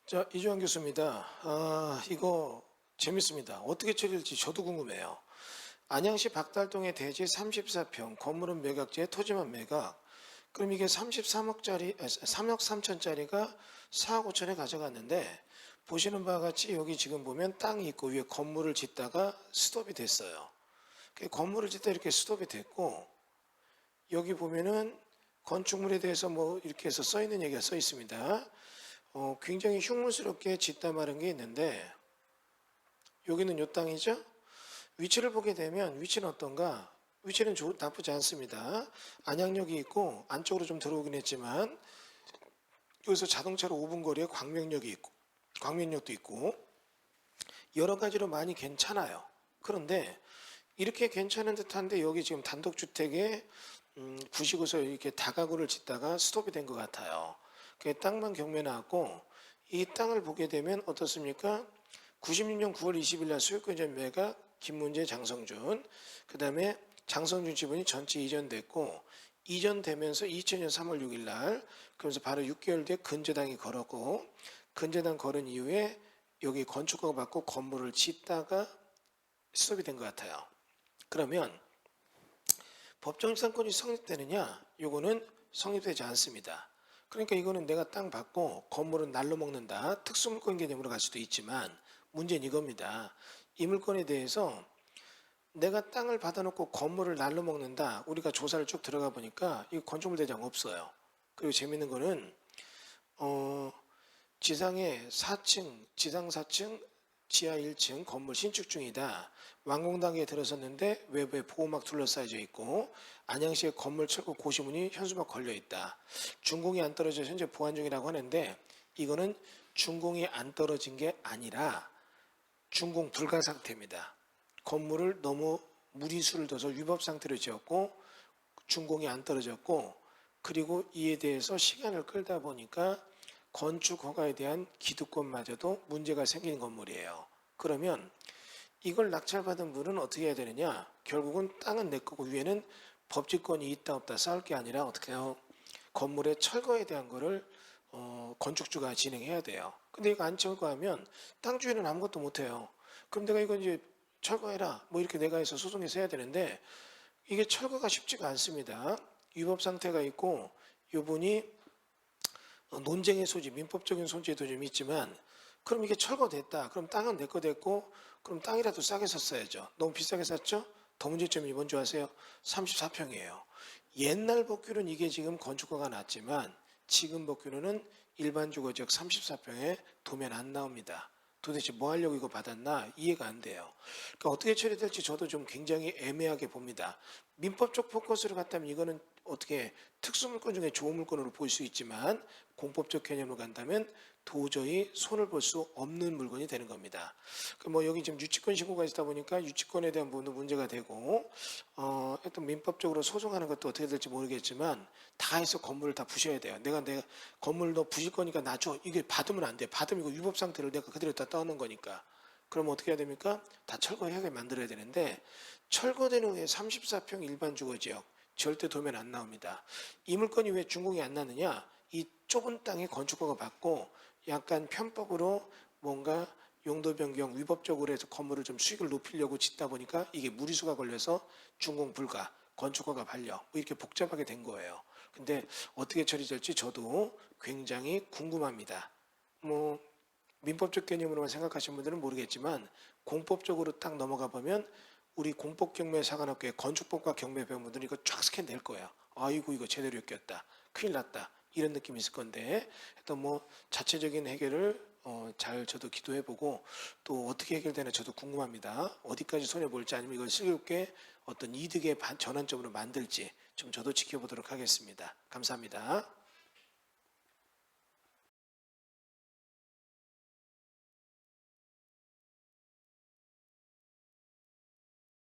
자, 이주환 교수입니다. 이거 재밌습니다. 어떻게 처리될지 저도 궁금해요. 안양시 박달동의 대지 34평, 건물은 매각지에 토지만 매각. 그럼 이게 33억짜리, 3억 3천짜리가 4억 5천에 가져갔는데, 보시는 바와 같이 여기 지금 보면 땅이 있고 위에 건물을 짓다가 스톱이 됐어요. 건물을 짓다 이렇게 스톱이 됐고, 여기 보면은 건축물에 대해서 뭐 이렇게 해서 써 있는 얘기가 써 있습니다. 굉장히 흉물스럽게 짓다 마른 게 있는데, 여기는 요 땅이죠? 위치를 보게 되면 위치는 어떤가? 위치는 나쁘지 않습니다. 안양역이 있고 안쪽으로 좀 들어오긴 했지만 여기서 자동차로 5분 거리에 광명역이 있고 광명역도 있고 여러 가지로 많이 괜찮아요. 그런데 이렇게 괜찮은 듯한데 여기 지금 단독주택에 부시고서 이렇게 다가구를 짓다가 스톱이 된 것 같아요. 그 땅만 경매 나왔고 이 땅을 보게 되면 어떻습니까? 96년 9월 20일 날 소유권 매각 김문재 장성준, 그 다음에 장성준 지분이 전체 이전됐고 이전되면서 2000년 3월 6일 날 그러면서 바로 6개월 뒤에 근저당이 걸었고 근저당 걸은 이후에 여기 건축허가 받고 건물을 짓다가 스톱이 된 것 같아요. 그러면 법정지상권이 성립되느냐? 요거는 성립되지 않습니다. 그러니까 이거는 내가 땅 받고 건물은 날로 먹는다. 특수물권 개념으로 갈 수도 있지만 문제는 이겁니다. 이 물건에 대해서 내가 땅을 받아놓고 건물을 날로 먹는다. 우리가 조사를 쭉 들어가 보니까 이 건축물 대장 없어요. 그리고 재밌는 거는 지상에 4층, 지상 4층, 지하 1층 건물 신축 중이다. 완공 단계에 들어섰는데 외부에 보호막 둘러싸여져 있고 안양시의 건물 철거 고시문이 현수막 걸려 있다. 준공이 안 떨어져서 현재 보완 중이라고 하는데 이거는 준공이 안 떨어진 게 아니라 준공 불가 상태입니다. 건물을 너무 무리수를 둬서 위법 상태로 지었고 준공이 안 떨어졌고 그리고 이에 대해서 시간을 끌다 보니까 건축 허가에 대한 기득권마저도 문제가 생긴 건물이에요. 그러면 이걸 낙찰받은 분은 어떻게 해야 되느냐? 결국은 땅은 내 거고 위에는 법직권이 있다 없다 싸울 게 아니라 어떻게 해요? 건물의 철거에 대한 거를 건축주가 진행해야 돼요. 근데 이거 안 철거하면 땅 주인은 아무것도 못해요. 그럼 내가 이거 이제 철거해라 뭐 이렇게 내가 해서 소송해서 해야 되는데 이게 철거가 쉽지가 않습니다. 위법 상태가 있고 이분이 논쟁의 소지, 민법적인 소지도 좀 있지만 그럼 이게 철거됐다. 그럼 땅은 내 거 됐고 그럼 땅이라도 싸게 샀어야죠. 너무 비싸게 샀죠? 더 문제점이 뭔지 아세요? 34평이에요. 옛날 법규는 이게 지금 건축허가 났지만 지금 법규로는 일반 주거지역 34평에 도면 안 나옵니다. 도대체 뭐 하려고 이거 받았나 이해가 안 돼요. 그러니까 어떻게 처리될지 저도 좀 굉장히 애매하게 봅니다. 민법적 포커스를 갖다면 이거는 어떻게 특수물권 중에 좋은 물건으로 볼 수 있지만 공법적 개념으로 간다면 도저히 손을 볼 수 없는 물건이 되는 겁니다. 뭐 여기 지금 유치권 신고가 있다 보니까 유치권에 대한 부분도 문제가 되고 하여튼 민법적으로 소송하는 것도 어떻게 될지 모르겠지만 다 해서 건물을 다 부셔야 돼요. 내가 건물 너 부실 거니까 놔줘. 이게 받으면 안 돼. 받으면 이거 위법 상태를 내가 그대로 다 떠는 거니까. 그럼 어떻게 해야 됩니까? 다 철거하게 만들어야 되는데 철거된 후에 34평 일반 주거지역 절대 도면 안 나옵니다. 이 물건이 왜 준공이 안 나느냐? 이 좁은 땅에 건축허가 받고 약간 편법으로 뭔가 용도 변경 위법적으로 해서 건물을 좀 수익을 높이려고 짓다 보니까 이게 무리수가 걸려서 준공 불가, 건축허가 반려 뭐 이렇게 복잡하게 된 거예요. 근데 어떻게 처리될지 저도 굉장히 궁금합니다. 뭐 민법적 개념으로만 생각하시는 분들은 모르겠지만 공법적으로 딱 넘어가 보면 우리 공법경매 사관학교에 건축법과 경매 배운 분들은 이거 쫙 스캔 될 거예요. 아이고 이거 제대로 엮였다. 큰일 났다. 이런 느낌이 있을 건데 또 뭐 자체적인 해결을 잘 저도 기도해보고 또 어떻게 해결되나 저도 궁금합니다. 어디까지 손해볼지 아니면 이걸 슬기롭게 어떤 이득의 전환점으로 만들지 좀 저도 지켜보도록 하겠습니다. 감사합니다.